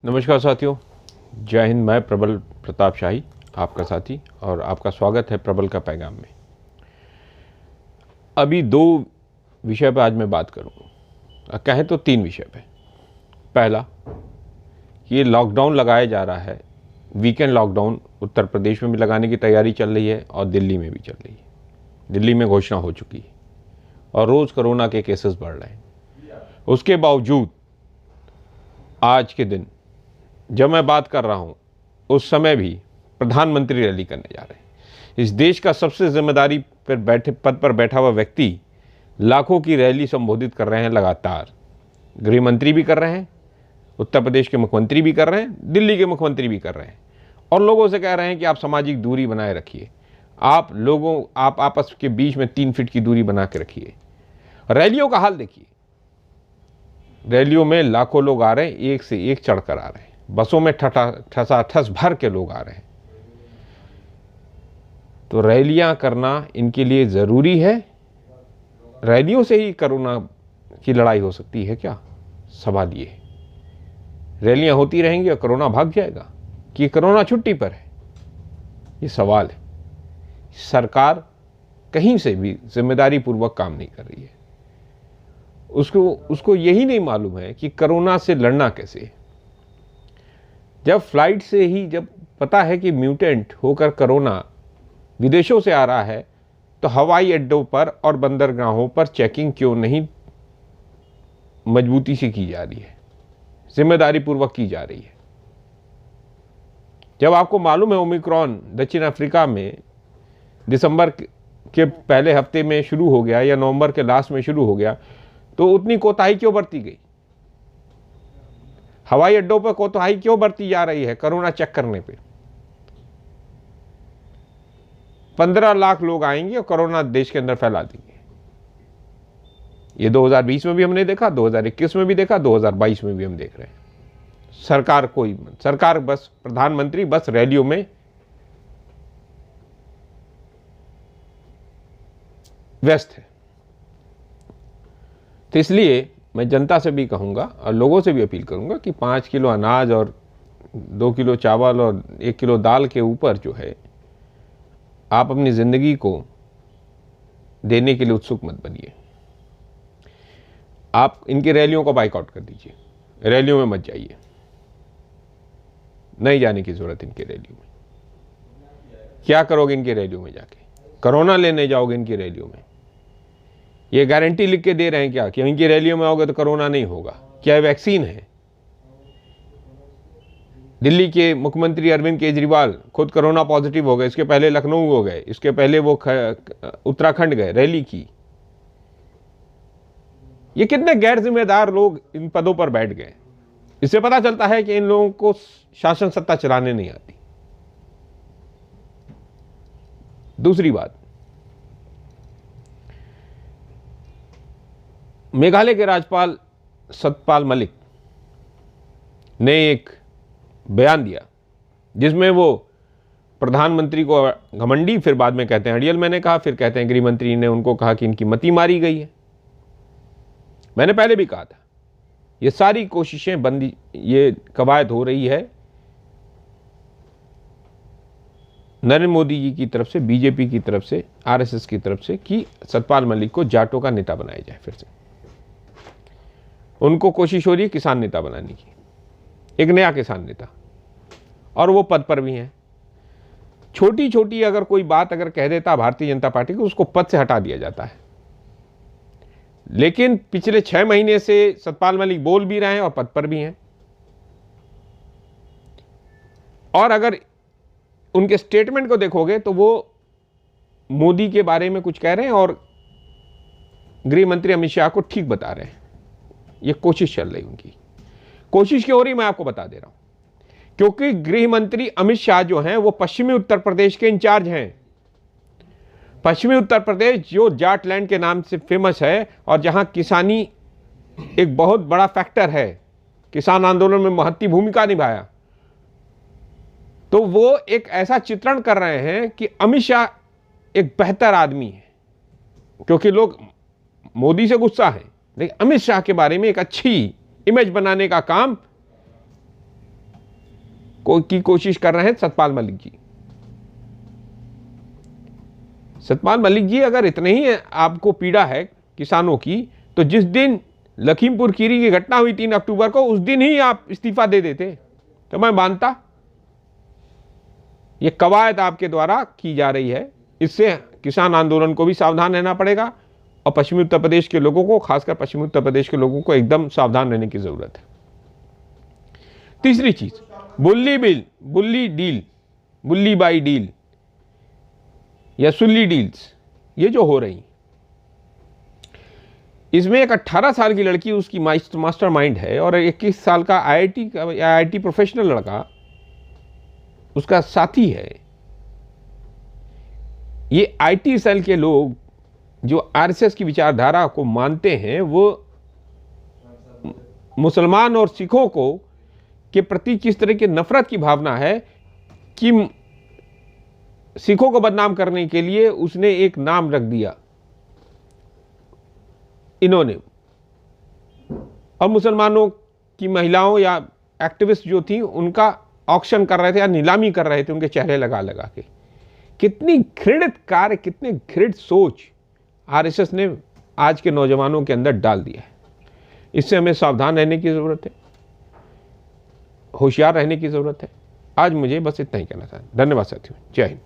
नमस्कार साथियों, जय हिंद। मैं प्रबल प्रताप शाही आपका साथी और आपका स्वागत है प्रबल का पैगाम में। अभी दो विषय पर आज मैं बात करूँगा, कहें तो तीन विषय पे। पहला, ये लॉकडाउन लगाया जा रहा है, वीकेंड लॉकडाउन उत्तर प्रदेश में भी लगाने की तैयारी चल रही है और दिल्ली में भी चल रही है। दिल्ली में घोषणा हो चुकी है और रोज़ कोरोना के केसेस बढ़ रहे हैं। उसके बावजूद आज के दिन जब मैं बात कर रहा हूं, उस समय भी प्रधानमंत्री रैली करने जा रहे हैं। इस देश का सबसे जिम्मेदारी पर पद पर बैठा हुआ व्यक्ति लाखों की रैली संबोधित कर रहे हैं लगातार। गृह मंत्री भी कर रहे हैं, उत्तर प्रदेश के मुख्यमंत्री भी कर रहे हैं, दिल्ली के मुख्यमंत्री भी कर रहे हैं और लोगों से कह रहे हैं कि आप सामाजिक दूरी बनाए रखिए, आप आपस के बीच में 3 फीट की दूरी बना के रखिए। रैलियों का हाल देखिए, रैलियों में लाखों लोग आ रहे हैं, एक से एक चढ़कर आ रहे हैं। बसों में ठसाठस भर के लोग आ रहे हैं। तो रैलियां करना इनके लिए ज़रूरी है। रैलियों से ही कोरोना की लड़ाई हो सकती है क्या? सवाल ये है। रैलियां होती रहेंगी और कोरोना भाग जाएगा कि कोरोना छुट्टी पर है? ये सवाल है। सरकार कहीं से भी जिम्मेदारी पूर्वक काम नहीं कर रही है। उसको यही नहीं मालूम है कि कोरोना से लड़ना कैसे है। जब फ्लाइट से ही जब पता है कि म्यूटेंट होकर कोरोना विदेशों से आ रहा है, तो हवाई अड्डों पर और बंदरगाहों पर चेकिंग क्यों नहीं मजबूती से की जा रही है, जिम्मेदारी पूर्वक की जा रही है? जब आपको मालूम है ओमिक्रॉन दक्षिण अफ्रीका में दिसंबर के पहले हफ्ते में शुरू हो गया या नवंबर के लास्ट में शुरू हो गया, तो उतनी कोताही क्यों बरती गई? हवाई अड्डों पर कोताही क्यों बरती जा रही है कोरोना चेक करने पे? 15 लाख लोग आएंगे और कोरोना देश के अंदर फैला देंगे। ये 2020 में भी हमने देखा, 2021 में भी देखा, 2022 में भी हम देख रहे हैं। सरकार बस, प्रधानमंत्री बस रैलियों में व्यस्त है। तो इसलिए मैं जनता से भी कहूँगा और लोगों से भी अपील करूँगा कि 5 किलो अनाज और 2 किलो चावल और 1 किलो दाल के ऊपर जो है, आप अपनी ज़िंदगी को देने के लिए उत्सुक मत बनिए। आप इनकी रैलियों को बाइकआउट कर दीजिए, रैलियों में मत जाइए, नहीं जाने की ज़रूरत इनकी रैलियों में। क्या करोगे इनकी रैलियों में जाके? कोरोना लेने जाओगे इनकी रैलियों में? ये गारंटी लिख के दे रहे हैं क्या कि इनकी रैलियों में आओगे तो कोरोना नहीं होगा? क्या वैक्सीन है? दिल्ली के मुख्यमंत्री अरविंद केजरीवाल खुद कोरोना पॉजिटिव हो गए, इसके पहले लखनऊ हो गए, इसके पहले वो उत्तराखंड गए, रैली की। ये कितने गैर जिम्मेदार लोग इन पदों पर बैठ गए। इससे पता चलता है कि इन लोगों को शासन सत्ता चलाने नहीं आती। दूसरी बात, मेघालय के राज्यपाल सतपाल मलिक ने एक बयान दिया जिसमें वो प्रधानमंत्री को घमंडी, फिर बाद में कहते हैं अड़ियल, मैंने कहा, फिर कहते हैं गृह मंत्री ने उनको कहा कि इनकी मति मारी गई है। मैंने पहले भी कहा था, ये सारी कोशिशें बंदी, ये कवायद हो रही है नरेंद्र मोदी जी की तरफ से, बीजेपी की तरफ से, आरएसएस की तरफ से कि सतपाल मलिक को जाटों का नेता बनाया जाए। फिर से उनको कोशिश हो रही है किसान नेता बनाने की, एक नया किसान नेता, और वो पद पर भी हैं। छोटी छोटी अगर कोई बात अगर कह देता भारतीय जनता पार्टी को, उसको पद से हटा दिया जाता है। लेकिन पिछले 6 महीने से सतपाल मलिक बोल भी रहे हैं और पद पर भी हैं। और अगर उनके स्टेटमेंट को देखोगे तो वो मोदी के बारे में कुछ कह रहे हैं और गृह मंत्री अमित शाह को ठीक बता रहे हैं। ये कोशिश चल रही, उनकी कोशिश क्यों हो रही मैं आपको बता दे रहा हूं। क्योंकि गृह मंत्री अमित शाह जो हैं वो पश्चिमी उत्तर प्रदेश के इंचार्ज हैं। पश्चिमी उत्तर प्रदेश जो जाटलैंड के नाम से फेमस है और जहां किसानी एक बहुत बड़ा फैक्टर है, किसान आंदोलन में महत्वपूर्ण भूमिका निभाया, तो वो एक ऐसा चित्रण कर रहे हैं कि अमित शाह एक बेहतर आदमी है। क्योंकि लोग मोदी से गुस्सा है, लेकिन अमित शाह के बारे में एक अच्छी इमेज बनाने का काम की कोशिश कर रहे हैं सतपाल मलिक जी। सतपाल मलिक जी, अगर इतने ही आपको पीड़ा है किसानों की, तो जिस दिन लखीमपुर खीरी की घटना हुई 3 अक्टूबर को, उस दिन ही आप इस्तीफा दे देते तो मैं मानता। ये कवायद आपके द्वारा की जा रही है, इससे किसान आंदोलन को भी सावधान रहना पड़ेगा और पश्चिमी उत्तर प्रदेश के लोगों को, खासकर पश्चिमी उत्तर प्रदेश के लोगों को एकदम सावधान रहने की जरूरत है। तीसरी चीज, Bulli bill, Bulli deal, Bulli Bai deal या सुल्ली डील्स, ये जो हो रही, इसमें एक 18 साल की लड़की उसकी मास्टर माइंड है और 21 साल का आईआईटी प्रोफेशनल लड़का उसका साथी है। ये आईटी सेल के लोग जो आरएसएस की विचारधारा को मानते हैं, वो मुसलमान और सिखों को के प्रति किस तरह की नफरत की भावना है कि सिखों को बदनाम करने के लिए उसने एक नाम रख दिया इन्होंने, और मुसलमानों की महिलाओं या एक्टिविस्ट जो थी उनका ऑक्शन कर रहे थे या नीलामी कर रहे थे उनके चेहरे लगा लगा के। कितनी घृणित कार्य, कितनी घृणित सोच आरएसएस ने आज के नौजवानों के अंदर डाल दिया है। इससे हमें सावधान रहने की जरूरत है, होशियार रहने की जरूरत है। आज मुझे बस इतना ही कहना था। धन्यवाद साथियों, जय हिंद।